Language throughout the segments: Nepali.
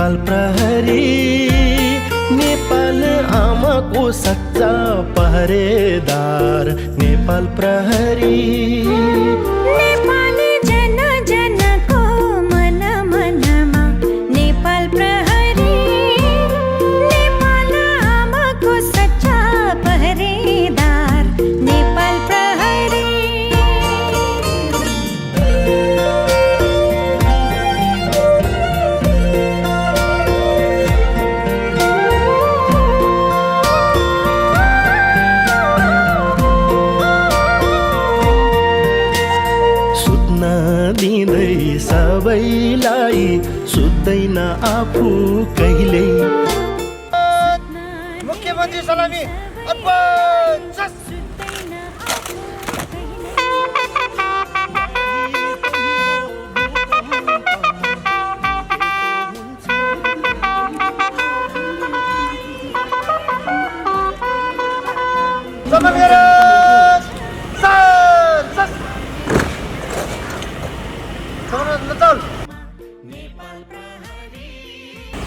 नेपाल प्रहरी, नेपाल आमाको सच्चा पहरेदार, नेपाल प्रहरी। नेपाली जन जनको मन मनमा नेपाल प्रहरी, नेपाल आमाको सच्चा पहरेदार, नेपाल प्रहरी। दिँदै सबैलाई सुत्दैन आफू कहिल्यै। मुख्यमन्त्री सलामी अर्पण।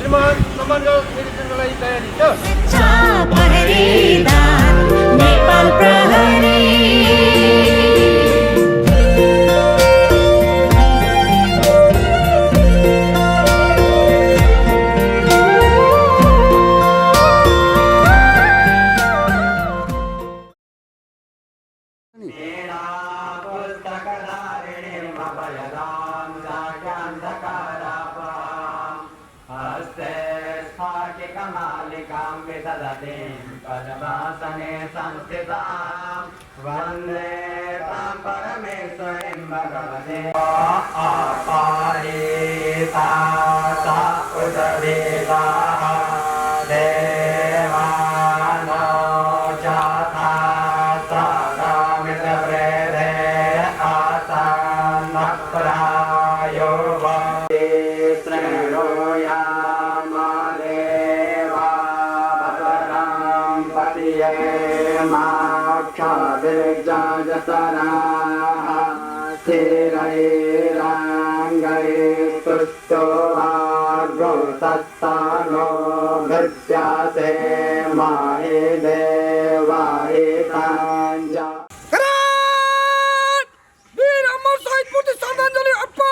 श्रीमान सम्मानको निरीक्षणको लागि तयारी छ। सच्चा पहरेदार, नेपाल प्रहरी। पद्मासने संस्थितां वन्दे तां परमेश्वरीं भगवते अपहरिता सा उदरिताः देवानो जाता सदामितवृद्धे आसन्नप्रायो वन्दे स्तुष्टो भागो सत्तानो भृत्यासे माहि देवाहि तांजा। वीर अमर शहीद प्रति श्रद्धांजलि अर्पण।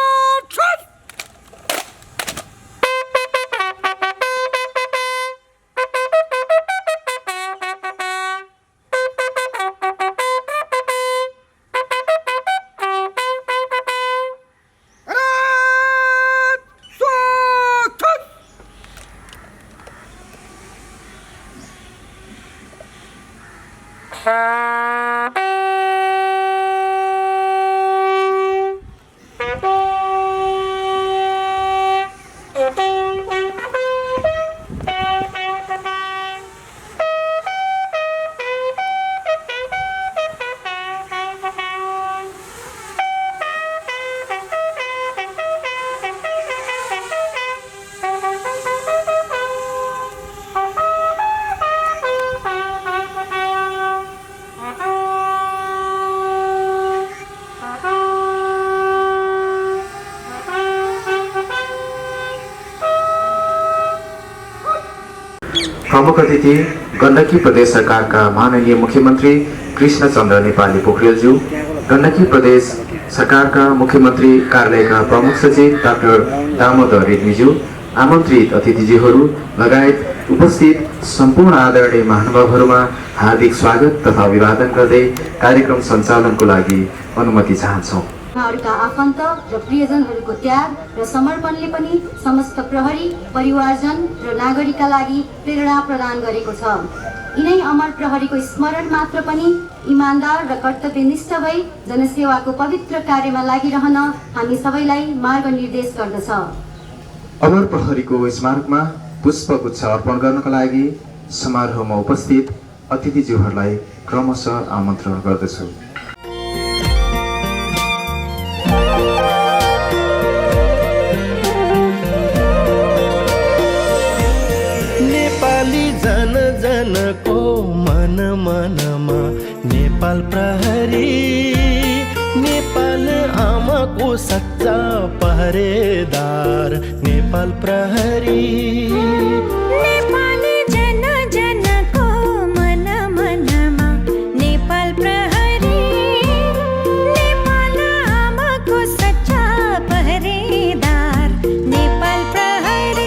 प्रमुख अतिथि गण्डकी प्रदेश सरकारका माननीय मुख्यमन्त्री कृष्णचन्द्र नेपाली पोखरेलज्यू, गण्डकी प्रदेश सरकारका मुख्यमन्त्री कार्यालयका प्रमुख सचिव डाक्टर दामोदर रेग्मीज्यू, आमन्त्रित अतिथिज्यूहरू लगायत उपस्थित सम्पूर्ण आदरणीय महानुभावहरूमा हार्दिक स्वागत तथा अभिवादन गर्दै कार्यक्रम सञ्चालनको लागि अनुमति चाहन्छौँ। उहाँहरूका आफन्त र प्रियजनहरूको त्याग र समर्पणले पनि समस्त प्रहरी परिवारजन र नागरिकका लागि प्रेरणा प्रदान गरेको छ। यिनै अमर प्रहरीको स्मरण मात्र पनि इमानदार र कर्तव्यनिष्ठ भई जनसेवाको पवित्र कार्यमा लागिरहन हामी सबैलाई मार्गनिर्देश गर्दछ। अमर प्रहरीको स्मारकमा पुष्पगुच्छ अर्पण गर्नका लागि समारोहमा उपस्थित अतिथिज्यूहरूलाई क्रमशः आमन्त्रण गर्दछु। नेपाली जन जनको मन मनमा नेपाल प्रहरी, नेपाल आमाको सच्चा पहरेदार, नेपाल नेपाल प्रहरी नेपाली जन जनको मन मनमा नेपाल प्रहरी नेपाल आमाको सच्चा पहरेदार नेपाल प्रहरी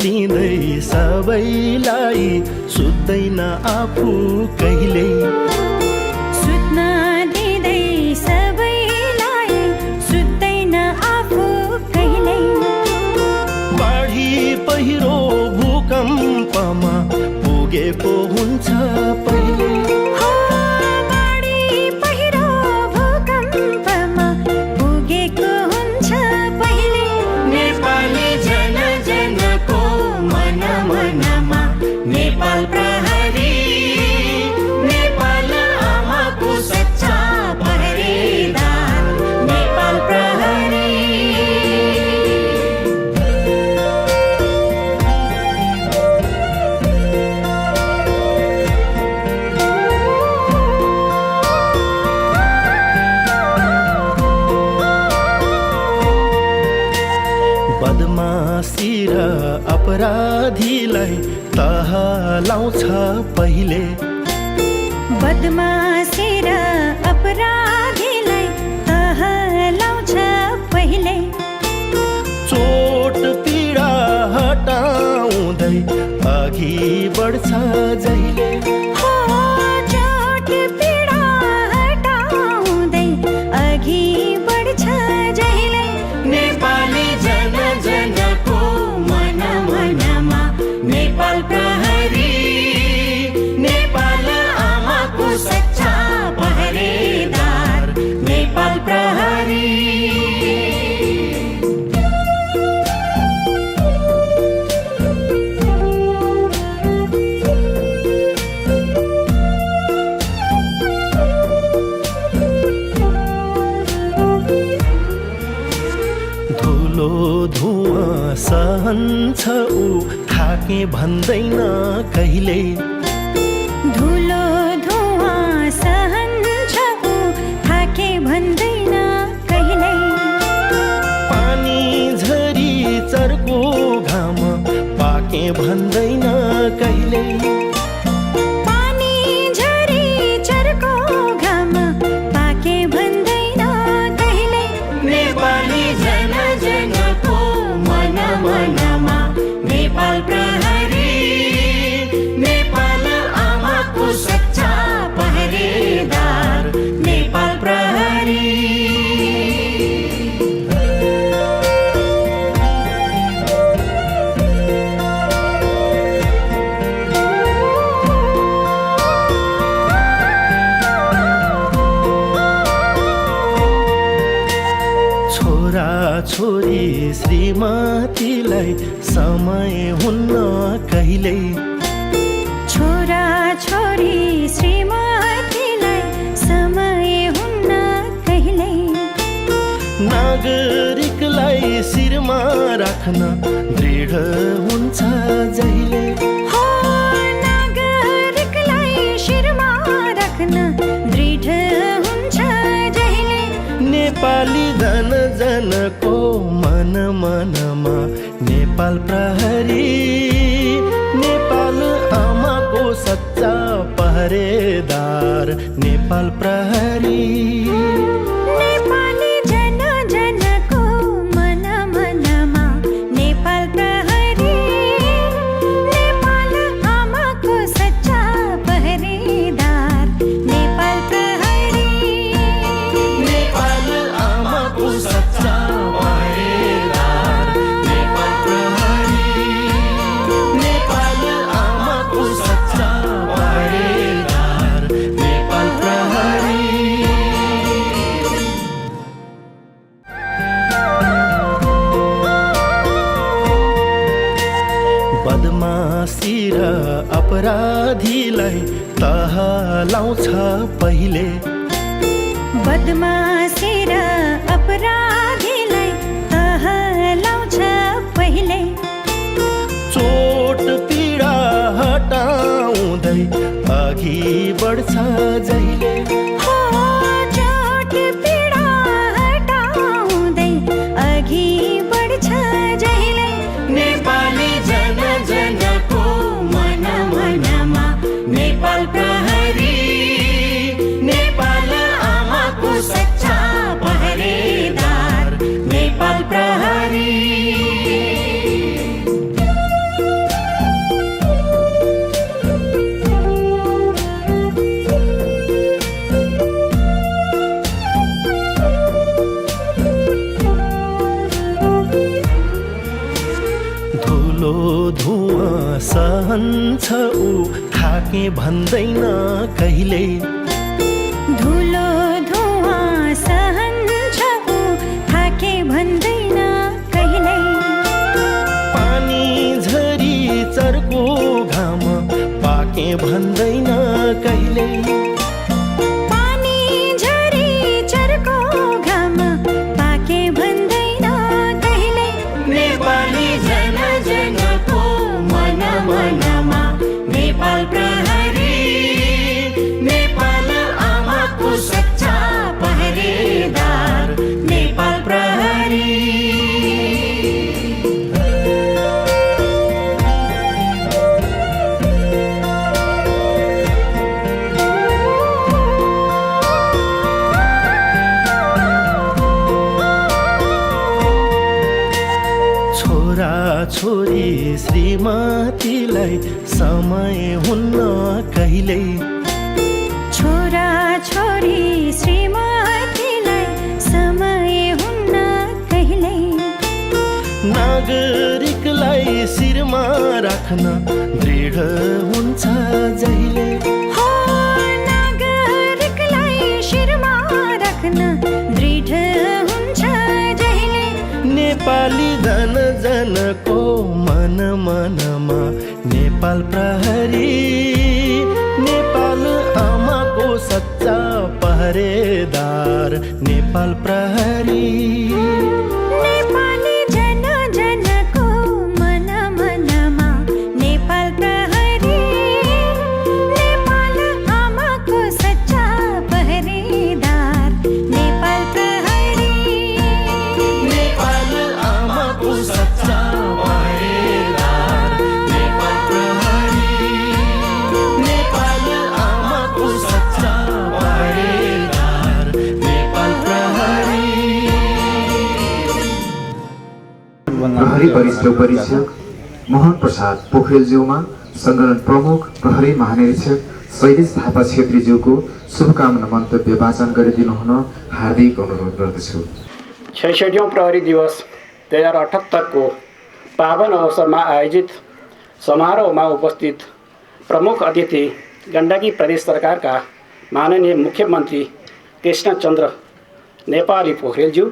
दिँदै सबैलाई सुत्दैन आफू कहिल्यै सुत्न दिँदै सबैलाई सुत्दैन आफू कहिल्यै बाढी पहिरो भूकम्पमा पुगेको हुन्छ पहिले हो बाढी पहिरो भूकम्पमा पुगेको हुन्छ पहिले नेपाली जन जनको मन मनमा नेपाल प्रहरी नेपाल आमाको सच्चा पहरेदार नेपाल प्रहरी बदमासी र अपराधीलाई तह लाउँछ पहिले बदमासी र अपराधीलाई तह लाउँछ पहिले चोट पीडा हटाउँदै अघि बढ्छ जहिले हो चोट पीडा हटाउँदै अघि बढ्छ जहिले नेपाली जन जनको मन मनमा नेपाल प्रहरी नेपाल आमाको सच्चा पहरेदार नेपाल प्रहरी धुलो धुवाँ सहन्छ ऊ थाके भन्दैन कहिले धुलो धुवाँ सहन्छ ऊ थाके भन्दैन कहिल्यै पानी झरी चर्को घाम पाके भन्दैन कहिले पानी झरी चर्को घाम पाके भन्दैन कहिल्यै नेपाली जन जनको मन मनमा नेपाल प्रहरी नेपाल आमाको सच्चा पहरेदार नेपाल प्रहरी छोरा छोरी श्रीमतीलाई समय हुन्न कहिल्यै छोरा छोरी श्रीमतीलाई समय हुन्न कहिल्यै नागरिकलाई शिरमा राख्न दृढ हुन्छ जहिले हो नागरिकलाई शिरमा राख्न दृढ हुन्छ जहिले नेपाली जन जनको मन मनमा नेपाल प्रहरी नेपाल आमाको सच्चा पहरेदार नेपाल प्रहरी नेपाली जन जनको मन मनमा नेपाल प्रहरी नेपाल आमाको सच्चा पहरेदार नेपाल प्रहरी नेपाल आमाको सच्चा पहरेदार नेपाल प्रहरी नेपाल आमाको सच्चा पहरेदार नेपाल प्रहरी बदमासी र अपराधीलाई तह लाउँछ पहिले बदमासी र अपराधीलाई अघि बढ्छ जहिले हो चोट पीडा हटाउँदै अघि बढ्छ जहिले नेपाली जन जनको मन मनमा नेपाल प्रहरी नेपाल आमाको सच्चा पहरेदार नेपाल प्रहरी धुवाँ सहन्छ ऊ थाके भन्दैन कहिले धुलो धुवाँ सहन्छ ऊ थाके भन्दैन कहिले पानी झरी चर्को घाम पाके भन्दैन कहिले पानी झरी चर्को घाम पाके भन्दैन कहिले नेपाली जन जनको मन मनमा नेपाल प्रहरी नेपाल आमाको सच्चा पहरेदार नेपाल प्रहरी छोरी श्रीमतीलाई समय हुन्न कहिले छोरा छोरी श्रीमतीलाई समय हुन्न कहिले नागरिकलाई शिरमा राख्न दृढ हुन्छ जहिले हो नागरिकलाई शिरमा राख्न दृढ हुन्छ जहिले नेपाली जन जनको मन मनमा नेपाल प्रहरी नेपाल आमाको सच्चा पहरेदार नेपाल प्रहरी नेपाली जन जनको मन मनमा नेपाल प्रहरी नेपाल आमाको सच्चा पहरेदार नेपाल प्रहरी नेपाल आमाको सच्चा पहरेदार नेपाल प्रहरी नेपाल आमाको सच्चा पहरेदार नेपाल प्रहरी प्रहरी वरिष्ठ उपरीक्षक मोहन प्रसाद पोखरेलज्यूमा सङ्गठन प्रमुख प्रहरी महानिरीक्षक शैलेश थापा छेत्रीज्यूको शुभकामना मन्तव्य वाचन गरिदिनु हुन हार्दिक अनुरोध गर्दछु। 66औं प्रहरी दिवस 2078 को पावन अवसरमा आयोजित समारोहमा उपस्थित प्रमुख अतिथि गण्डकी प्रदेश सरकारका माननीय मुख्यमन्त्री कृष्णचन्द्र नेपाली पोखरेलज्यू,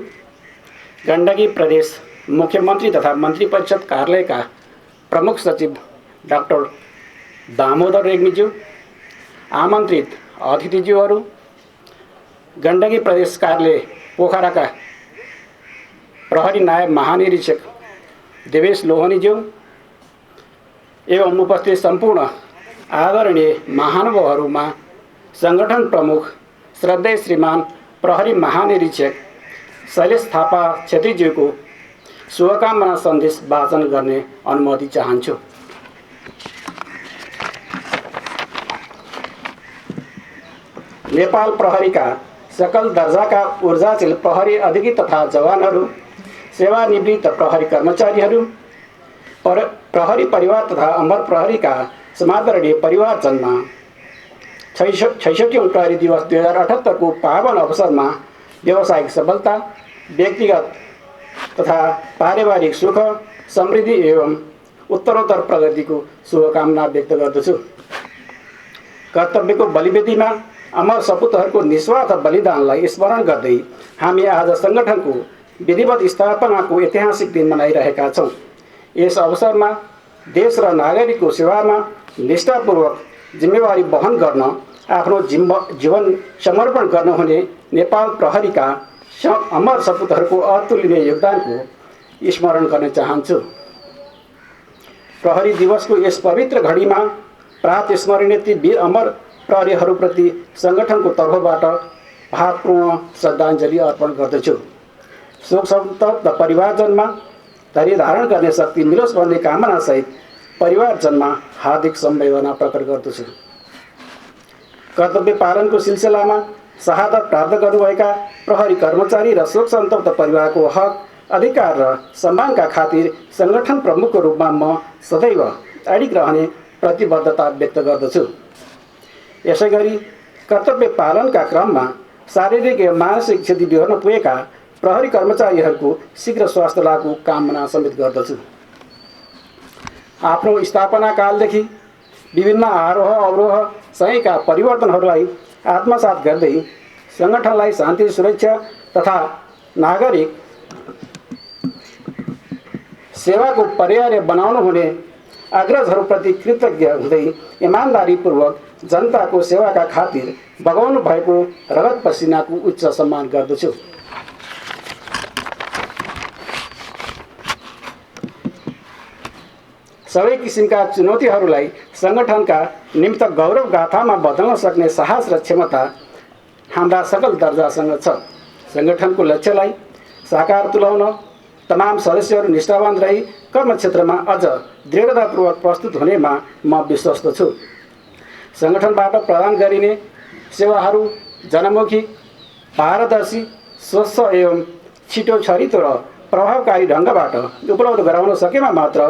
गण्डकी प्रदेश मुख्यमन्त्री तथा मन्त्री परिषद कार्यालयका प्रमुख सचिव डाक्टर दामोदर रेग्मीज्यू, आमन्त्रित अतिथिज्यूहरू, गण्डकी प्रदेश कार्यालय पोखराका प्रहरी नायब महानिरीक्षक देवेश लोहनीज्यू एवं उपस्थित सम्पूर्ण आदरणीय महानुभावहरूमा सङ्गठन प्रमुख श्रद्धेय श्रीमान प्रहरी महानिरीक्षक शैलेश थापा छेत्रीज्यूको शुभकामना सन्देश वाचन गर्ने अनुमति चाहन्छु। नेपाल प्रहरीका सकल दर्जाका ऊर्जाशील प्रहरी अधिकारी तथा जवानहरू, सेवानिवृत्त प्रहरी कर्मचारीहरू, प्रहरी परिवार तथा अमर प्रहरीका समादरणीय परिवारजनमा 66औं प्रहरी दिवस 2078 को पावन अवसरमा व्यावसायिक सफलता, व्यक्तिगत तथा पारिवारिक सुख समृद्धि एवं उत्तरोत्तर प्रगतिको शुभकामना व्यक्त गर्दछु। कर्तव्यको बलिवेदीमा अमर सपुतहरूको निस्वार्थ बलिदानलाई स्मरण गर्दै हामी आज सङ्गठनको विधिवत स्थापनाको ऐतिहासिक दिन मनाइरहेका छौँ। यस अवसरमा देश र नागरिकको सेवामा निष्ठापूर्वक जिम्मेवारी वहन गर्न आफ्नो जीवन समर्पण गर्नुहुने नेपाल प्रहरीका अमर सपुतहरूको अतुलनीय योगदानको स्मरण गर्न चाहन्छु। प्रहरी दिवसको यस पवित्र घडीमा प्रात स्मरणीय ती वीर अमर प्रहरीहरूप्रति सङ्गठनको तर्फबाट भावपूर्ण श्रद्धाञ्जली अर्पण गर्दछु। शोक सन्तप्त परिवारजनमा धैर्य धारण गर्ने शक्ति मिलोस् भन्ने कामनासहित परिवारजनमा हार्दिक सम्वेदना प्रकट गर्दछु। कर्तव्य पालनको सिलसिलामा शहादत प्राप्त गर्नुभएका प्रहरी कर्मचारी र शोक सन्तप्त परिवारको हक, अधिकार र सम्मानका खातिर सङ्गठन प्रमुखको रूपमा म सदैव अडिग रहने प्रतिबद्धता व्यक्त गर्दछु। यसैगरी कर्तव्य पालनका क्रममा शारीरिक एवं मानसिक क्षति बिहोर्न पुगेका प्रहरी कर्मचारीहरूको शीघ्र स्वास्थ्य लाभको कामना समेत गर्दछु। आफ्नो स्थापना कालदेखि विभिन्न आरोह अवरोह सँगैका परिवर्तनहरूलाई आत्मसात गर्दै सङ्गठनलाई शान्ति, सुरक्षा तथा नागरिक सेवाको पर्याय बनाउनु हुने अग्रजहरूप्रति कृतज्ञ हुँदै इमान्दारीपूर्वक जनताको सेवाका खातिर बगाउनु भएको रगत पसिनाको उच्च सम्मान गर्दछु। सबै किसिमका चुनौतीहरूलाई सङ्गठनका निमित्त गौरव गाथामा बदल्न सक्ने साहस र क्षमता हाम्रा सकल दर्जासँग छ। सङ्गठनको लक्ष्यलाई साकार तुल्याउन तमाम सदस्यहरू निष्ठावान रही कर्मक्षेत्रमा अझ दृढतापूर्वक प्रस्तुत हुनेमा म विश्वस्त छु। सङ्गठनबाट प्रदान गरिने सेवाहरू जनमुखी, पारदर्शी, स्वच्छ एवं छिटो, छरितो र प्रभावकारी ढङ्गबाट उपलब्ध गराउन सकेमा मात्र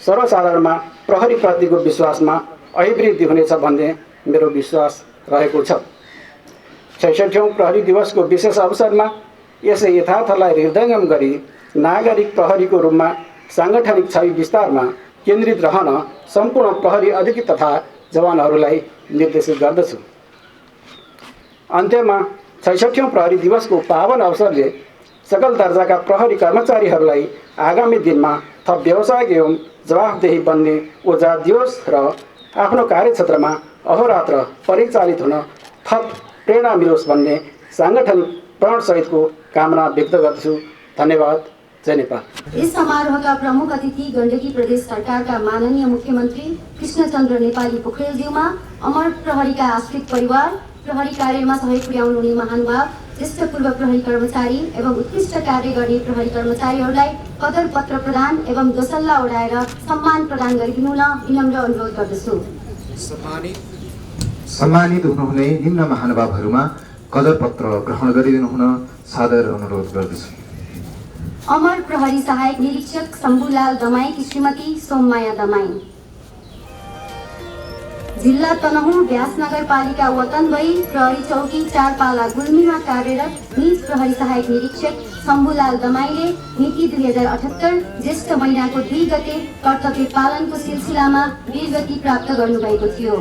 सर्वसाधारणमा प्रहरीप्रतिको विश्वासमा अभिवृद्धि हुनेछ भन्ने मेरो विश्वास रहेको छ। 66औं प्रहरी दिवसको विशेष अवसरमा यसै यथार्थलाई हृदयङ्गम गरी नागरिक प्रहरीको रूपमा साङ्गठनिक छवि विस्तारमा केन्द्रित रहन सम्पूर्ण प्रहरी अधिकृत तथा जवानहरूलाई निर्देशित गर्दछु। अन्त्यमा 66औं प्रहरी दिवसको पावन अवसरले सकल दर्जाका प्रहरी कर्मचारीहरूलाई आगामी दिनमा थप व्यावसायिक एवं जवाफदेही बन्ने ऊर्जा दियोस् र आफ्नो कार्यक्षेत्रमा अहोरात्र परिचालित हुन थप प्रेरणा मिलोस् भन्ने साङ्गठनिक प्रणसहितको कामना व्यक्त गर्दछु। धन्यवाद। जय नेपाल। इस समारोहका प्रमुख अतिथि गण्डकी प्रदेश सरकारका माननीय मुख्यमन्त्री कृष्णचन्द्र नेपाली पोखरेलज्यूमा, अमर प्रहरीका आश्रित परिवार, प्रहरी कार्यमा सहयोग पुर्याउनु हुने महानुभाव, ज्येष्ठ पूर्व प्रहरी कर्मचारी एवं उत्कृष्ट कार्य गर्ने प्रहरी कर्मचारीहरूलाई कदर पत्र प्रदान एवं दोसल्ला उडाएर सम्मान प्रदान गरिदिनु हुन विनम्र अनुरोध गर्दछु। सम्मानित हुनुहुने निम्न महानुभावहरूमा कदर पत्र ग्रहण गरिदिनु हुन सादर अनुरोध गर्दछु। अमर प्रहरी सहायक निरीक्षक शम्भुलाल दमाईकी श्रीमती सोममाया दमाई, जिल्ला तनहुँ व्यास नगरपालिका वतन भई प्रहरी चौकी 4 पाला गुल्मीमा कार्यरत निज प्रहरी सहायक निरीक्षक शम्भुलाल दमाईले मिति 2078 ज्येष्ठ महिनाको 2 गते कर्तव्य पालनको सिलसिलामा वीरगति प्राप्त गर्नुभएको थियो।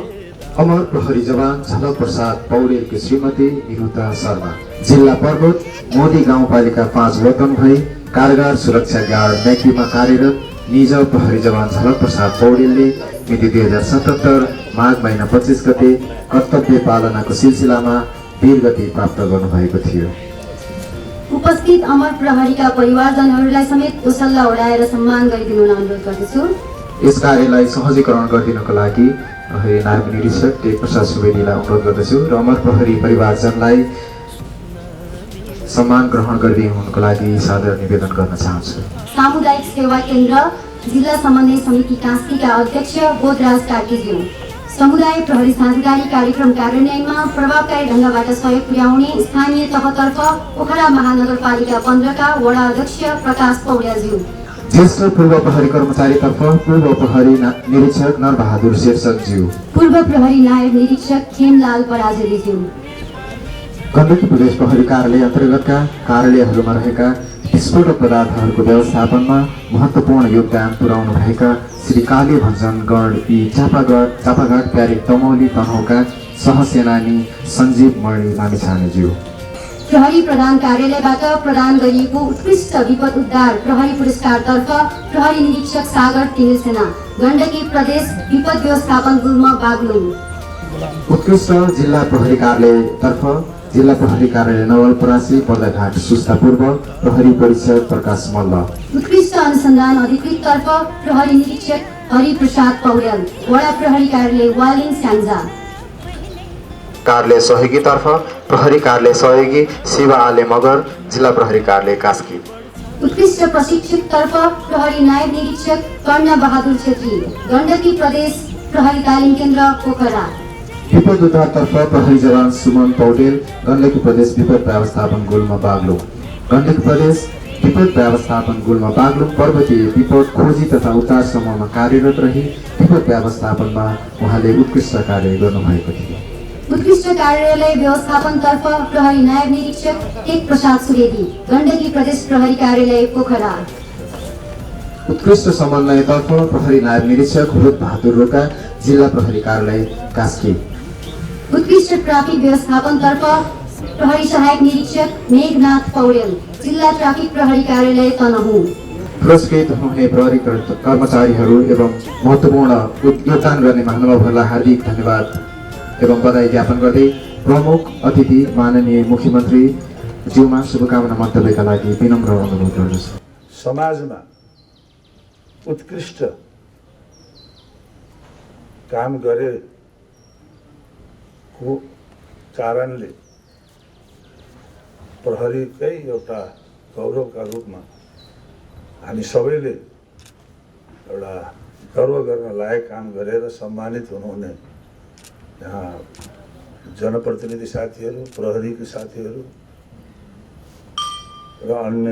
अमर प्रहरी जवान झलक प्रसाद पौडेलकी श्रीमती निरुता शर्मा, जिल्ला पर्वत मोदी गाउँपालिका 5 वतन भई कारगार सुरक्षा गार्ड मेकीमा कार्यरत निज प्रहरी जवान झलक प्रसाद पौडेलले मिति 2077 माघ महिना 25 गते कर्तव्य पालनाको सिलसिलामा वीरगति प्राप्त गर्नुभएको थियो। उपस्थित अमर प्रहरीका परिवारजनहरूलाई समेत दोसल्ला उडाएर सम्मान गरिदिनु हुन अनुरोध गर्दछु। यस कार्यलाई सहजीकरण गरिदिनको लागि प्रहरी नायब निरीक्षक टेक प्रसाद सुवेदीलाई अनुरोध गर्दछु र अमर प्रहरी परिवारजनलाई सम्मान ग्रहण गरिदिनुको लागि सादर निवेदन गर्न चाहन्छु। सामुदायिक सेवा केन्द्र जिल्ला समन्वय समिति कास्कीका अध्यक्ष बोधराज कार्कीज्यू, समुदाय प्रहरी साझेदारी कार्यक्रम कार्यान्वयनमा प्रभावकारी ढङ्गबाट सहयोग पुर्याउने स्थानीय तहतर्फ पोखरा महानगरपालिका 15 का वडा अध्यक्ष प्रकाश पौड्यालज्यू, ज्येष्ठ पूर्व प्रहरी कर्मचारीतर्फ पूर्व प्रहरी निरीक्षक नरबहादुर शेरचकज्यू, पूर्व प्रहरी नायब निरीक्षक खेमलाल पराजुलीज्यू, गण्डकी प्रदेश प्रहरी कार्यालय अन्तर्गतका कार्यालयहरूमा रहेका विस्फोटक पदार्थहरूको व्यवस्थापनमा महत्त्वपूर्ण योगदान पुर्याउनु भएका श्री काले भञ्जन गढ पी चापाघाट प्यारे तमौली तनहुँका सहसेनानी सञ्जीव मणि लामिछानेज्यू, प्रहरी प्रधान कार्यालयबाट प्रदान गरिएको उत्कृष्ट विपद उद्धार प्रहरी पुरस्कारतर्फ प्रहरी निरीक्षक सागर तिमिलसेना, गण्डकी प्रदेश विपद व्यवस्थापन गुल्म बागलुङ, उत्कृष्ट जिल्ला प्रहरी कार्यालयतर्फ जिल्ला प्रहरी कार्यालय नवलपरासी पर्दाघाट सुस्ता पूर्व प्रहरी परीक्षक प्रकाश मल्ल, उत्कृष्ट अनुसन्धान अधिकृततर्फ प्रहरी निरीक्षक हरिप्रसाद पौड्याल, वडा प्रहरी कार्यालय वालिङ स्याङ्जा, कार्यालय सहयोगीतर्फ प्रहरी कार्यालय सहयोगी शिवा आले मगर, जिल्ला प्रहरी कार्यालय कास्की। उत्कृष्ट प्रशिक्षकतर्फ प्रहरी नायब निरीक्षक कर्ण बहादुर छेत्री, गण्डकी प्रदेश प्रहरी तालिम केन्द्र पोखरा। विपद उद्धारतर्फ प्रहरी जवान सुमन पौडेल, गण्डकी प्रदेश विपद व्यवस्थापन गुल्मा बागलुङ। गण्डकी प्रदेश विपद व्यवस्थापन गुल्मा बागलुङ पर्वतीय विपद खोजी तथा उद्धार समूहमा कार्यरत रही विपद व्यवस्थापनमा उहाँले उत्कृष्ट कार्य गर्नुभएको थियो। उत्कृष्ट कार्यालय व्यवस्थापनतर्फ प्रहरी नायब निरीक्षक टेक प्रसाद सुवेदी, गण्डकी प्रदेश प्रहरी कार्यालय पोखरा। उत्कृष्ट समन्वयतर्फ प्रहरी नायब निरीक्षक हुरुद बहादुर रोका, जिल्ला प्रहरी कार्यालय कास्की। उत्कृष्ट ट्राफिक व्यवस्थापनतर्फ प्रहरी सहायक निरीक्षक मेघनाथ पौडेल, जिल्ला ट्राफिक प्रहरी कार्यालय तनहुँ। पुरस्कृत हुने प्रहरी कर्मचारीहरू एवं महत्त्वपूर्ण योगदान गर्ने महानुभावहरूलाई हार्दिक धन्यवाद एवं बधाई ज्ञापन गर्दै प्रमुख अतिथि माननीय मुख्यमन्त्री ज्यूमा शुभकामना मन्तव्यका लागि विनम्र अनुरोध गर्दछु। समाजमा उत्कृष्ट काम गरेको कारणले प्रहरीकै एउटा गौरवका रूपमा हामी सबैले एउटा गर्व गर्न लायक काम गरेर सम्मानित हुनुहुने यहाँ जनप्रतिनिधि साथीहरू, प्रहरीका साथीहरू र अन्य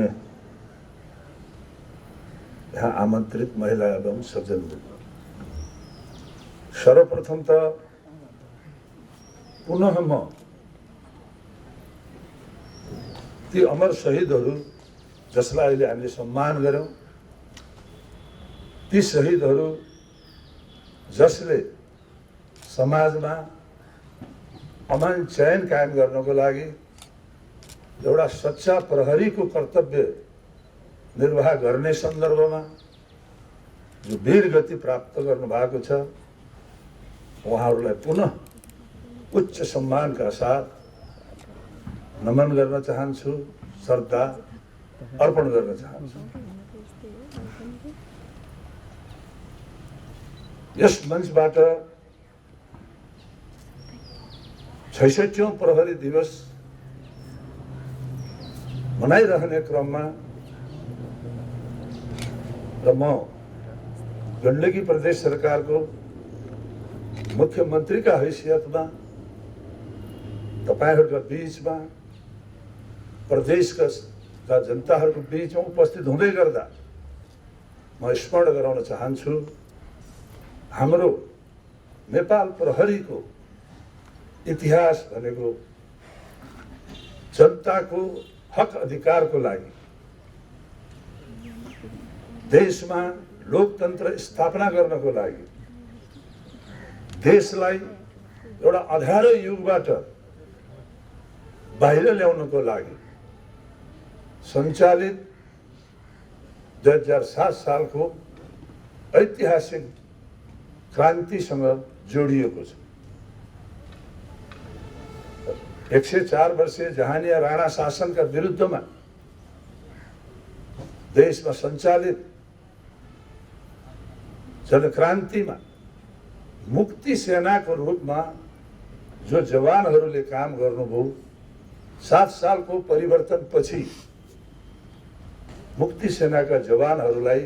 यहाँ आमन्त्रित महिला एवं सज्जनवृन्द, सर्वप्रथम त पुनः म ती अमर शहीदहरू जसलाई अहिले हामीले सम्मान गर्यौं, ती शहीदहरू जसले समाजमा अमन चयन कायम गर्नको लागि एउटा सच्चा प्रहरीको कर्तव्य निर्वाह गर्ने सन्दर्भमा जो वीर गति प्राप्त गर्नु भएको छ, उहाँहरूलाई पुनः उच्च सम्मानका साथ नमन गर्न चाहन्छु, श्रद्धा अर्पण गर्न चाहन्छु। यस मञ्चबाट 66औं प्रहरी दिवस मनाइरहने क्रममा र म गण्डकी प्रदेश सरकारको मुख्यमन्त्रीका हैसियतमा तपाईहरुका बीचमा प्रदेशका जनताहरूको बीचमा उपस्थित हुँदै गर्दा म स्मरण गराउन चाहन्छु, हाम्रो नेपाल प्रहरीको इतिहास भनेको जनताको हक अधिकारको लागि, देशमा लोकतन्त्र स्थापना गर्नको लागि, देशलाई एउटा अँध्यारो युगबाट बाहिर ल्याउनको लागि सञ्चालित 2007 सालको ऐतिहासिक क्रान्तिसँग जोडिएको छ। 104 वर्षीय जहानिया राणा शासनका विरुद्धमा देशमा सञ्चालित जनक्रान्तिमा मुक्ति सेनाको रूपमा जो जवानहरूले काम गर्नुभयो, 7 सालको परिवर्तनपछि मुक्ति सेनाका जवानहरूलाई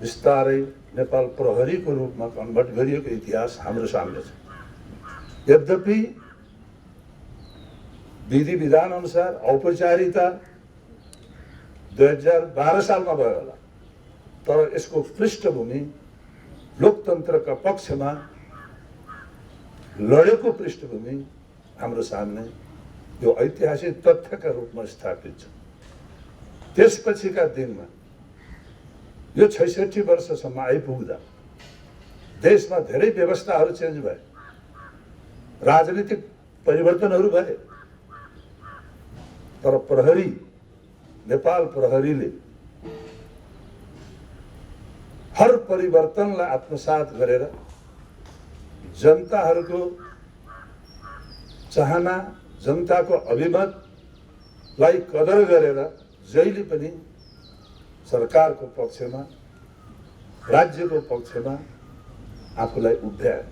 बिस्तारै नेपाल प्रहरीको रूपमा कन्भर्ट गरिएको इतिहास हाम्रो सामने छ। यद्यपि विधि विधान अनुसार औपचारिकता 2012 सालमा भयो होला, तर यसको पृष्ठभूमि लोकतन्त्रका पक्षमा लडेको पृष्ठभूमि हाम्रो सामने यो ऐतिहासिक तथ्यका रूपमा स्थापित छ। त्यसपछिका दिनमा यो 66 वर्षसम्म आइपुग्दा देशमा धेरै व्यवस्थाहरू चेन्ज भए, राजनीतिक परिवर्तनहरू भए, तर प्रहरी, नेपाल प्रहरीले हर परिवर्तनलाई आत्मसात गरेर जनताहरूको चाहना, जनताको अभिमतलाई कदर गरेर जहिले पनि सरकारको पक्षमा, राज्यको पक्षमा आफूलाई उभ्याए।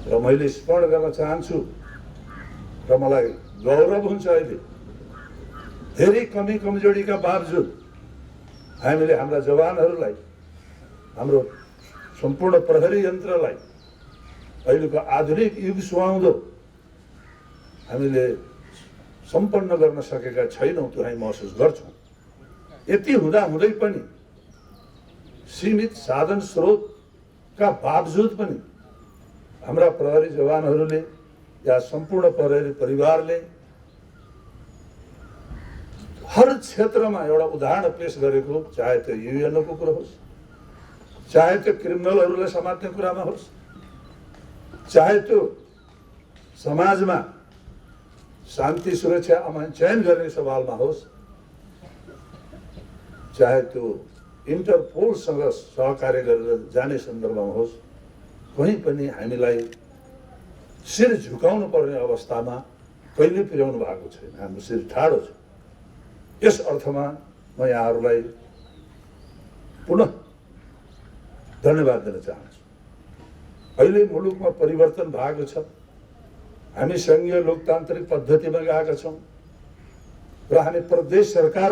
र मैले स्मरण गर्न चाहन्छु र मलाई गौरव हुन्छ अहिले धेरै कमी कमजोरीका बावजुद हामीले हाम्रा जवानहरूलाई हाम्रो सम्पूर्ण प्रहरी यन्त्रलाई अहिलेको आधुनिक युग सुहाउँदो हामीले सम्पन्न गर्न सकेका छैनौँ त्यो हामी महसुस गर्छौँ। यति हुँदाहुँदै पनि सीमित साधन स्रोतका बावजुद पनि हाम्रा प्रहरी जवानहरूले या सम्पूर्ण प्रहरी परिवारले हर क्षेत्रमा एउटा उदाहरण पेश गरेको, चाहे त्यो युएनको कुरा होस्, चाहे त्यो क्रिमिनलहरूलाई समात्ने कुरामा होस्, चाहे त्यो समाजमा शान्ति सुरक्षा अमान चयन गर्ने सवालमा होस्, चाहे त्यो इन्टरपोलसँग सहकार्य गरेर जाने सन्दर्भमा होस्, कहीँ पनि हामीलाई शिर झुकाउनु पर्ने अवस्थामा कहिले पुर्याउनु भएको छैन। हाम्रो शिर ठाडो छ। यस अर्थमा म यहाँहरूलाई पुनः धन्यवाद दिन चाहन्छु। अहिले मुलुकमा परिवर्तन भएको छ। हामी संघीय लोकतान्त्रिक पद्धतिमा गएका छौँ र हामी प्रदेश सरकार,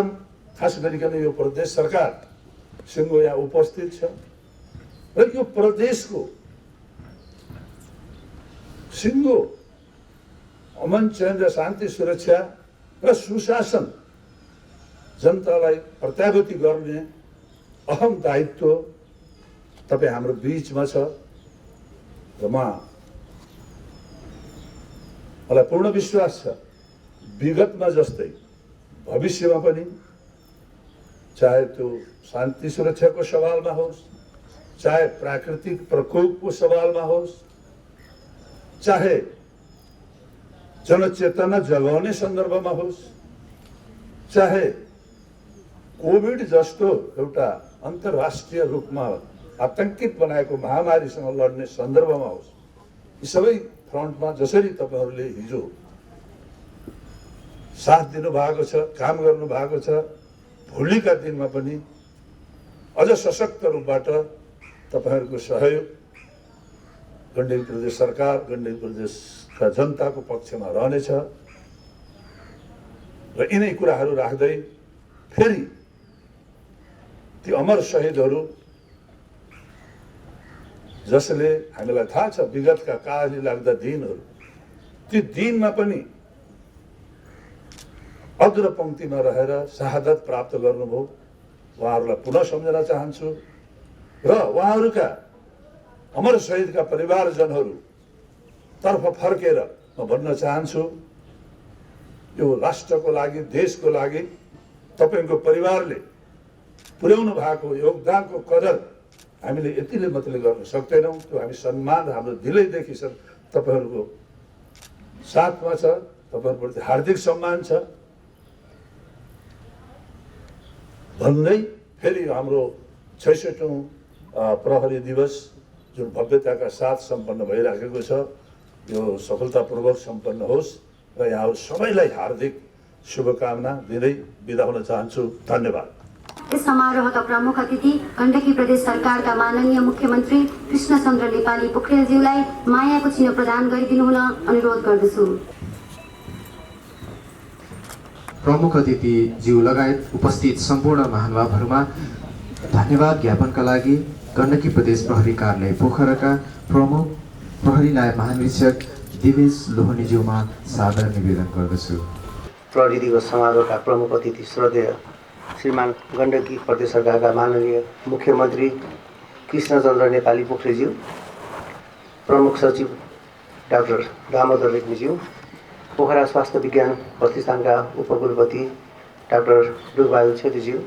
खास गरिकन यो प्रदेश सरकार सिङ्गो यहाँ उपस्थित छ र यो प्रदेशको सिङ्गो अमन चयन र शान्ति सुरक्षा र सुशासन जनतालाई प्रत्याभूति गर्ने अहम दायित्व तपाईँ हाम्रो बीचमा छ र मलाई पूर्ण विश्वास छ विगतमा जस्तै भविष्यमा पनि चाहे त्यो शान्ति सुरक्षाको सवालमा होस्, चाहे प्राकृतिक प्रकोपको सवालमा होस्, चाहे जनचेतना जगाउने सन्दर्भमा होस्, चाहे कोभिड जस्तो एउटा अन्तर्राष्ट्रिय रूपमा आतंकित बनाएको महामारीसँग लड्ने सन्दर्भमा होस्, यी सबै फ्रन्टमा जसरी तपाईहरूले हिजो साथ दिनु भएको छ, काम गर्नु भएको छ, भोलिका दिनमा पनि अझ सशक्त रूपबाट तपाईहरूको सहयोग गण्डकी प्रदेश सरकार, गण्डकी प्रदेशका जनताको पक्षमा रहनेछ र यिनै कुराहरू राख्दै फेरि ती अमर शहीदहरू जसले हामीलाई थाहा छ विगतका काली लाग्दा दिनहरू, ती दिनमा पनि अग्र पंक्तिमा रहेर शहादत प्राप्त गर्नुभयो, उहाँहरूलाई पुनः सम्झन चाहन्छु र उहाँहरूका अमर शहीदका परिवारजनहरू तर्फ फर्केर म भन्न चाहन्छु यो राष्ट्रको लागि, देशको लागि तपाईको परिवारले पुर्याउनु भएको योगदानको कदर हामीले यतिले मात्रै गर्न सक्दैनौँ। त्यो हामी सम्मान हाम्रो दिलैदेखि तपाईहरूको साथमा छ, तपाईहरूप्रति हार्दिक सम्मान छ भन्दै फेरि हाम्रो 66औं प्रहरी दिवस जुन भव्यताका साथ सम्पन्न भइराखेको छ यो सफलतापूर्वक सम्पन्न होस् र यहाँहरू सबैलाई हार्दिक शुभकामना दिँदै बिदा हुन चाहन्छु। धन्यवाद। इस समारोहका प्रमुख अतिथि गण्डकी प्रदेश सरकारका माननीय मुख्यमन्त्री कृष्णचन्द्र नेपाली पोखरेलज्यूलाई मायाको चिन्ह प्रदान गरिदिनु हुन अनुरोध गर्दछु। प्रमुख अतिथि ज्यू लगायत उपस्थित सम्पूर्ण महानुभावहरूमा धन्यवाद ज्ञापनका लागि गण्डकी प्रदेश प्रहरी कार्यालय पोखराका प्रमुख प्रहरी नायब महानिरीक्षक दिवेश लोहनीज्यूमा सादर निवेदन गर्दछु। प्रहरी दिवस समारोहका प्रमुख अतिथि श्रद्धेय श्रीमान गण्डकी प्रदेश सरकारका माननीय मुख्यमन्त्री कृष्णचन्द्र नेपाली पोखरेलज्यू, प्रमुख सचिव डाक्टर दामोदर रेग्मीज्यू, पोखरा स्वास्थ्य विज्ञान प्रतिष्ठानका उपकुलपति डाक्टर डुकबहादुर छेत्रीज्यू,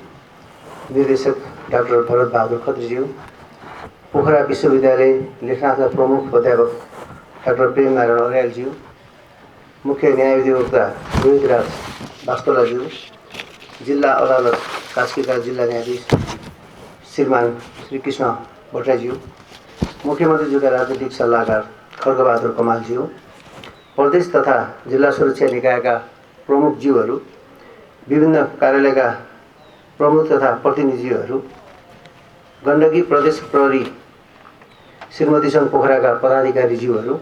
निर्देशक डाक्टर भरत बहादुर खत्रीज्यू, पोखरा विश्वविद्यालय लेखनाथका प्रमुख अध्यापक डाक्टर प्रेम नारायण अर्यालज्यू, मुख्य न्यायाधिवक्ता रोहितराज वास्तोलाज्यू, जिल्ला अदालत कास्कीका जिल्ला न्यायाधीश श्रीमान श्री कृष्ण भट्टराईज्यू, मुख्यमन्त्रीज्यूका राजनीतिक सल्लाहकार खड्गबहादुर कमालज्यू, प्रदेश तथा जिल्ला सुरक्षा निकायका प्रमुखज्यूहरू, विभिन्न कार्यालयका प्रमुख तथा प्रतिनिधिहरू, गण्डकी प्रदेश प्रहरी श्रीमती सङ्घ पोखराका पदाधिकारीज्यूहरू,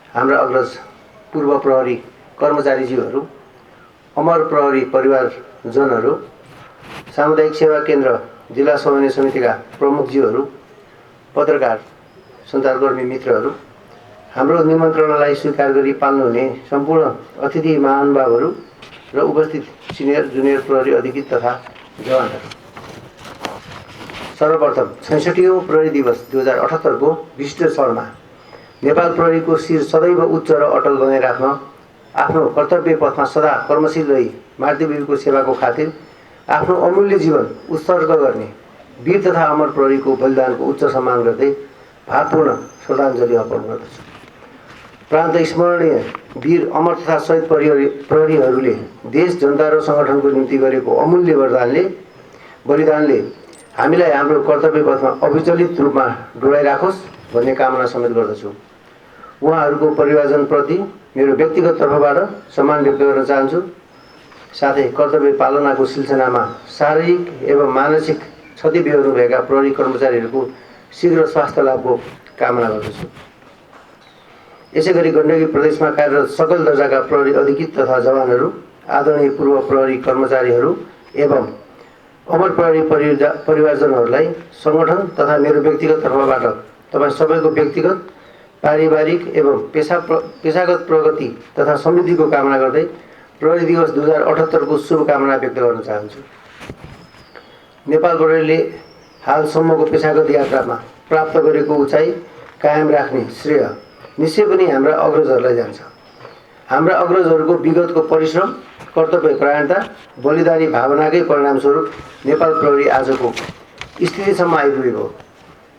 हाम्रा अग्रज पूर्व प्रहरी कर्मचारीज्यूहरू, अमर प्रहरी परिवारजनहरू, सामुदायिक सेवा केन्द्र जिल्ला समन्वय समितिका प्रमुखज्यूहरू, पत्रकार सञ्चारकर्मी मित्रहरू, हाम्रो निमन्त्रणालाई स्वीकार गरी पाल्नुहुने सम्पूर्ण अतिथि महानुभावहरू र उपस्थित सिनियर जुनियर प्रहरी अधिकृत तथा जवानहरू, सर्वप्रथम 66औं प्रहरी दिवस 2078 को विशिष्ट क्षणमा नेपाल प्रहरीको शिर सदैव उच्च र अटल बनाइराख्न आफ्नो कर्तव्य पथमा सदा कर्मशील रही मातृवीरको सेवाको खातिर आफ्नो अमूल्य जीवन उत्सर्ग गर्ने वीर तथा अमर प्रहरीको बलिदानको उच्च सम्मान गर्दै भावपूर्ण श्रद्धाञ्जली अर्पण गर्दछु। प्रान्त स्मरणीय वीर अमर तथा शहीद प्रहरीहरूले देश, जनता र सङ्गठनको निम्ति गरेको अमूल्य बलिदानले हामीलाई हाम्रो कर्तव्य पथमा अविचलित रूपमा डोराइराखोस् भन्ने कामना समेत गर्दछु। उहाँहरूको परिवारजनप्रति मेरो व्यक्तिगत तर्फबाट सम्मान व्यक्त गर्न चाहन्छु। साथै कर्तव्य पालनाको सिलसिलामा शारीरिक एवं मानसिक क्षति बेहोर्नुभएका प्रहरी कर्मचारीहरूको शीघ्र स्वास्थ्य लाभको कामना गर्दछु। यसैगरी गण्डकी प्रदेशमा कार्यरत सकल दर्जाका प्रहरी अधिकृत तथा जवानहरू, आदरणीय पूर्व प्रहरी कर्मचारीहरू एवं अमर प्रहरी परिवारजनहरूलाई सङ्गठन तथा मेरो व्यक्तिगत तर्फबाट तपाईँ सबैको व्यक्तिगत, पारिवारिक एवं पेशागत प्रगति तथा समृद्धिको कामना गर्दै प्रहरी दिवस 2078 को शुभकामना व्यक्त गर्न चाहन्छु। नेपाल प्रहरीले हालसम्मको पेशागत यात्रामा प्राप्त गरेको उचाइ कायम राख्ने श्रेय निश्चय पनि हाम्रा अग्रजहरूलाई जान्छ। हाम्रा अग्रजहरूको विगतको परिश्रम, कर्तव्य परायणता, बलिदानी भावनाकै परिणामस्वरूप नेपाल प्रहरी आजको स्थितिसम्म आइपुगेको हो।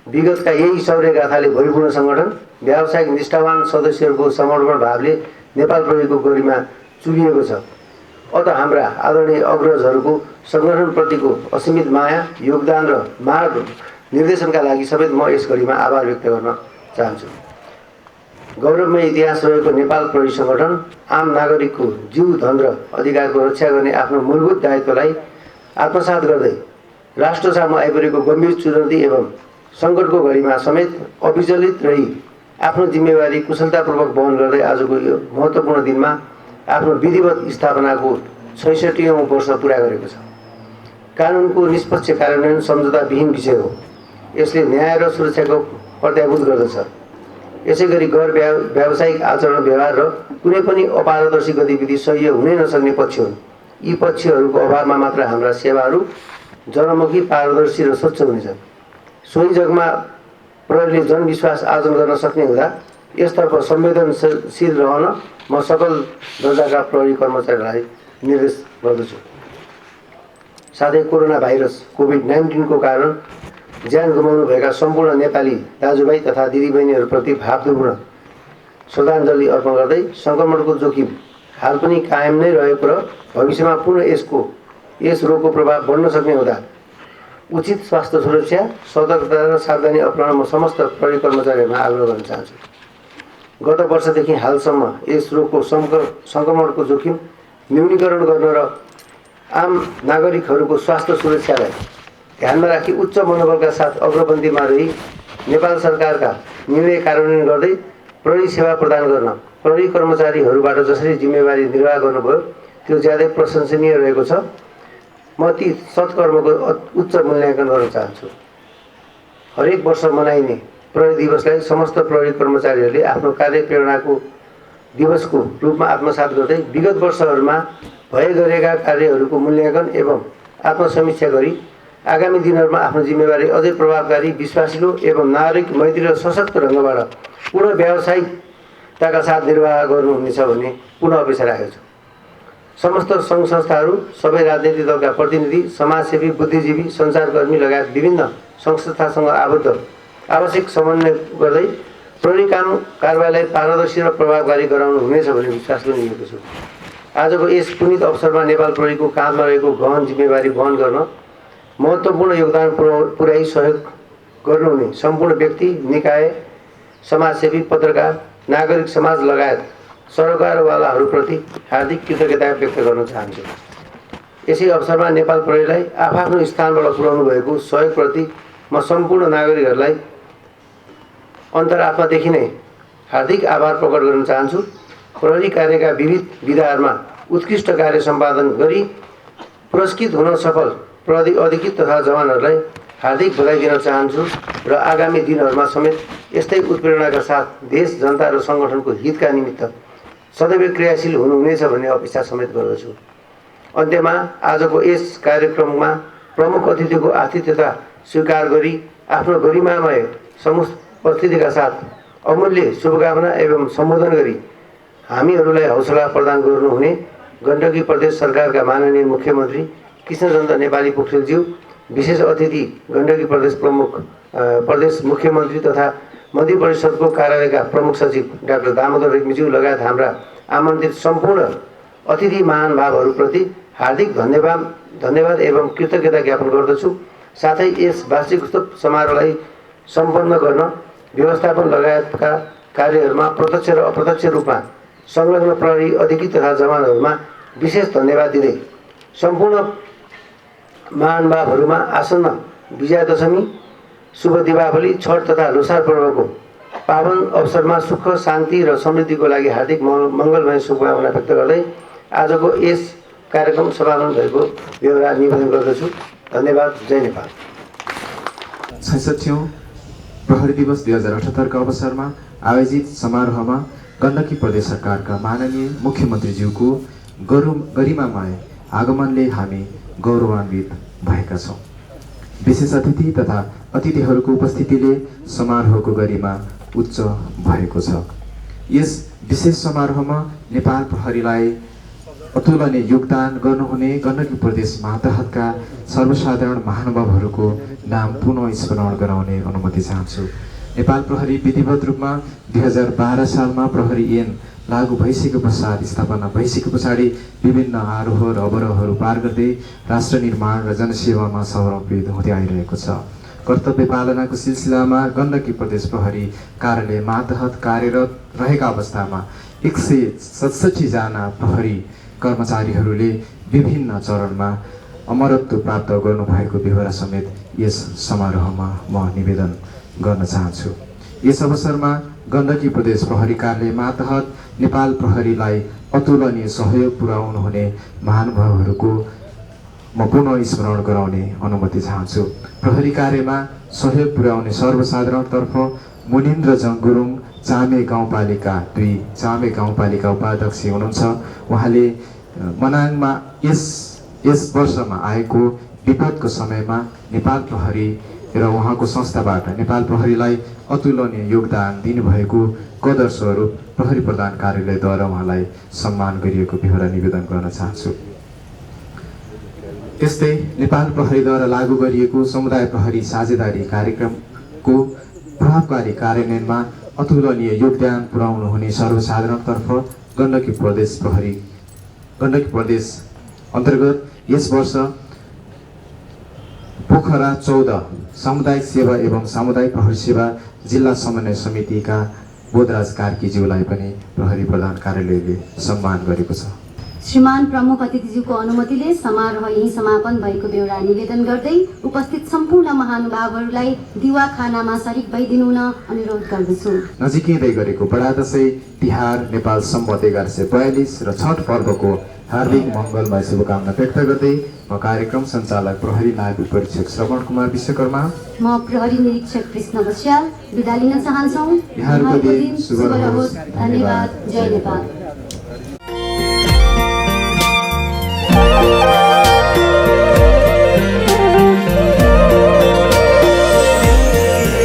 विगतका यही शौर्य गाथाले भरिपूर्ण सङ्गठन, व्यावसायिक निष्ठावान सदस्यहरूको समर्पण भावले नेपाल प्रहरीको गरिमा चुलिएको छ। अत हाम्रा आदरणीय अग्रजहरूको सङ्गठनप्रतिको असीमित माया, योगदान र मार्ग निर्देशनका लागि समेत म यस घडीमा आभार व्यक्त गर्न चाहन्छु। गौरवमय इतिहास रहेको नेपाल प्रहरी सङ्गठन आम नागरिकको जीव, धन र अधिकारको रक्षा गर्ने आफ्नो मूलभूत दायित्वलाई आत्मसात गर्दै राष्ट्र सामु आइपरेको गम्भीर चुनौती एवं सङ्कटको घडीमा समेत अविचलित रही आफ्नो जिम्मेवारी कुशलतापूर्वक वहन गर्दै आजको यो महत्त्वपूर्ण दिनमा आफ्नो विधिवत स्थापनाको 66औं वर्ष पुरा गरेको छ। कानुनको निष्पक्ष कार्यान्वयन सम्झौताविहीन विषय हो। यसले न्याय र सुरक्षाको प्रत्याभूत गर्दछ। यसैगरी गैर व्यावसायिक आचरण व्यवहार र कुनै पनि अपारदर्शी गतिविधि सह्य हुनै नसक्ने पक्ष हुन्। यी पक्षहरूको अभावमा मात्र हाम्रा सेवाहरू जनमुखी, पारदर्शी र स्वच्छ हुनेछन्। सोही जगमा प्रहरीले जनविश्वास आर्जन गर्न सक्ने हुँदा यसतर्फ संवेदनशील रहन म सकल दर्जाका प्रहरी कर्मचारीलाई निर्देश गर्दछु। साथै कोरोना भाइरस कोभिड-19 को कारण ज्यान गुमाउनुभएका सम्पूर्ण नेपाली दाजुभाइ तथा दिदीबहिनीहरूप्रति भावपूर्ण श्रद्धाञ्जली अर्पण गर्दै सङ्क्रमणको जोखिम हाल पनि कायम नै रहेको र भविष्यमा पुनः यस रोगको प्रभाव बढ्न सक्ने हुँदा उचित स्वास्थ्य सुरक्षा, सतर्कता र सावधानी अपनाउन म समस्त प्रहरी कर्मचारीहरूमा आग्रह गर्न चाहन्छु। गत वर्षदेखि हालसम्म यस रोगको सङ्क्रमणको जोखिम न्यूनीकरण गर्न र आम नागरिकहरूको स्वास्थ्य सुरक्षालाई ध्यानमा राखी उच्च मनोबलका साथ अग्रपन्थीमा रही नेपाल सरकारका निर्णय कार्यान्वयन गर्दै प्रहरी सेवा प्रदान गर्न प्रहरी कर्मचारीहरूबाट जसरी जिम्मेवारी निर्वाह गर्नुभयो त्यो ज्यादै प्रशंसनीय रहेको छ। म ती सत्कर्मको उच्च मूल्याङ्कन गर्न चाहन्छु। हरेक वर्ष मनाइने प्रहरी दिवसलाई समस्त प्रहरी कर्मचारीहरूले आफ्नो कार्य प्रेरणाको दिवसको रूपमा आत्मसात गर्दै विगत वर्षहरूमा गरेका कार्यहरूको मूल्याङ्कन एवं आत्मसमीक्षा गरी आगामी दिनहरूमा आफ्नो जिम्मेवारी अझै प्रभावकारी, विश्वासिलो एवं नागरिक मैत्री र सशक्त ढङ्गबाट पुनः व्यावसायिकताका साथ निर्वाह गर्नुहुनेछ भन्ने पुनः अपेक्षा राखेको छु। समस्त सङ्घ संस्थाहरू, सबै राजनीतिक दलका प्रतिनिधि, समाजसेवी, बुद्धिजीवी, सञ्चारकर्मी लगायत विभिन्न सङ्घ संस्थासँग आबद्ध आवश्यक समन्वय गर्दै प्रहरी कारबाहीलाई पारदर्शी र प्रभावकारी गराउनु हुनेछ भन्ने विश्वास पनि लिएको छु। आजको यस पुनित अवसरमा नेपाल प्रहरीको काँधमा रहेको गहन जिम्मेवारी वहन गर्न महत्त्वपूर्ण योगदान पुर्याई सहयोग गर्नुहुने सम्पूर्ण व्यक्ति, निकाय, समाजसेवी, पत्रकार, नागरिक समाज लगायत सरकारवालाहरूप्रति हार्दिक कृतज्ञता व्यक्त गर्न चाहन्छु। यसै अवसरमा नेपाल प्रहरीलाई आफ्नो स्थानबाट पुर्याउनु भएको सहयोगप्रति म सम्पूर्ण नागरिकहरूलाई अन्तरात्मादेखि नै हार्दिक आभार प्रकट गर्न चाहन्छु। प्रहरी कार्यका विविध विधाहरूमा उत्कृष्ट कार्य सम्पादन गरी पुरस्कृत हुन सफल प्रहरी अधिकृत तथा जवानहरूलाई हार्दिक बधाई दिन चाहन्छु र आगामी दिनहरूमा समेत यस्तै उत्प्रेरणाका साथ देश, जनता र सङ्गठनको हितका निमित्त सदैव क्रियाशील हुनुहुनेछ भन्ने अपेक्षा समेत गर्दछु। अन्त्यमा आजको यस कार्यक्रममा प्रमुख अतिथिको आतिथ्यता स्वीकार गरी आफ्नो गरिमामय समुपस्थितिका साथ अमूल्य शुभकामना एवं सम्बोधन गरी हामीहरूलाई हौसला प्रदान गर्नुहुने गण्डकी प्रदेश सरकारका माननीय मुख्यमन्त्री कृष्णचन्द्र नेपाली पोखरेलज्यू, विशेष अतिथि गण्डकी प्रदेश मुख्यमन्त्री तथा मन्त्री परिषदको कार्यालयका प्रमुख सचिव डाक्टर दामोदर रेग्मीज्यू लगायत हाम्रा आमन्त्रित सम्पूर्ण अतिथि महानुभावहरूप्रति हार्दिक धन्यवाद एवं कृतज्ञता ज्ञापन गर्दछु। साथै यस वार्षिक उत्सव समारोहलाई सम्पन्न गर्न व्यवस्थापन लगायतका कार्यहरूमा प्रत्यक्ष र अप्रत्यक्ष रूपमा संलग्न प्रहरी अधिकृत तथा जवानहरूमा विशेष धन्यवाद दिँदै सम्पूर्ण महानुभावहरूमा आसन्न विजयादशमी, शुभ दीपावली, छठ तथा लोसार पर्वको पावन अवसरमा सुख, शान्ति र समृद्धिको लागि हार्दिक मङ्गलमय शुभकामना व्यक्त गर्दै आजको यस कार्यक्रम सभापन भएको व्यवहार निवेदन गर्दछु। धन्यवाद। जय नेपाल। 66औं प्रहरी दिवस 2078 का अवसरमा आयोजित समारोहमा गण्डकी प्रदेश सरकारका माननीय मुख्यमन्त्रीज्यूको गरिमामय आगमनले हामी गौरवान्वित भएका छौँ। विशेष अतिथि तथा अतिथिहरूको उपस्थितिले समारोहको गरिमा उच्च भएको छ। यस विशेष समारोहमा नेपाल प्रहरीलाई अतुलनीय योगदान गर्नुहुने गण्डकी प्रदेश मातहतका सर्वसाधारण महानुभावहरूको नाम पुनः स्मरण गराउने अनुमति चाहन्छु। नेपाल प्रहरी विधिवत रूपमा 2012 सालमा प्रहरी ऐन लागू भइसके पश्चात स्थापना भइसके पछाडि विभिन्न आरोह र अवरोहहरू पार गर्दै राष्ट्र निर्माण र जनसेवामा समर्पित हुँदै आइरहेको छ। कर्तव्य पालनाको सिलसिलामा गण्डकी प्रदेश प्रहरी कार्यालय मातहत कार्यरत रहेका अवस्थामा 167 जना प्रहरी कर्मचारीहरूले विभिन्न चरणमा अमरत्व प्राप्त गर्नुभएको विवरण समेत यस समारोहमा म निवेदन गर्न चाहन्छु। यस अवसरमा गण्डकी प्रदेश प्रहरी कार्यालय मातहत नेपाल प्रहरीलाई अतुलनीय सहयोग पुर्याउनु हुने महानुभावहरूको म पुनः स्मरण गराउने अनुमति चाहन्छु। प्रहरी कार्यमा सहयोग पुर्याउने सर्वसाधारणतर्फ मुनिन्द्र जङ गुरुङ चामे गाउँपालिका 2 चामे गाउँपालिका उपाध्यक्ष हुनुहुन्छ। उहाँले मनाङमा यस वर्षमा आएको विपदको समयमा नेपाल प्रहरी र उहाँको संस्थाबाट नेपाल प्रहरीलाई अतुलनीय योगदान दिनुभएको कदर स्वरूप प्रहरी प्रधान कार्यालयद्वारा उहाँलाई सम्मान गरिएको विवरण निवेदन गर्न चाहन्छु। त्यस्तै नेपाल प्रहरीद्वारा लागू गरिएको समुदाय प्रहरी साझेदारी कार्यक्रमको प्रभावकारी कार्यान्वयनमा अतुलनीय योगदान पुर्याउनु हुने सर्वसाधारणतर्फ गण्डकी प्रदेश अन्तर्गत यस वर्ष पोखरा 14 सामुदायिक सेवा एवं सामुदायिक प्रहरी सेवा जिल्ला समन्वय समितिका बोधराज कार्कीज्यूलाई पनि प्रहरी प्रधान कार्यालयले सम्मान गरेको छ। श्रीमान प्रमुख अतिथिज्यूको अनुमतिले समारोह यही समापन भएको बेहोरा निवेदन गर्दै उपस्थित सम्पूर्ण महानुभावहरूलाई दिवा खानामा सरिक भइदिनु हुन अनुरोध गर्दछु। नजिकै गरेको बडा दशैं तिहार नेपाल सम्वत 1142 र छठ पर्वको हार्दिक मङ्गलमय शुभकामना व्यक्त गर्दै म कार्यक्रम सञ्चालक प्रहरी नायब परीक्षक श्रवण कुमार विश्वकर्मा, म प्रहरी निरीक्षक कृष्ण बस्याल बिदा लिन चाहन्छौँ। यहाँहरूको दिन शुभ रहोस्। धन्यवाद। जय नेपाल।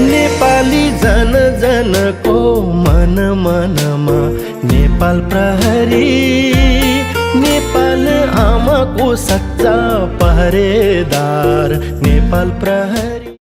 नेपाली जन जनको मन मनमा नेपाल प्रहरी, नेपाल आमाको सच्चा पहरेदार नेपाल प्रहरी।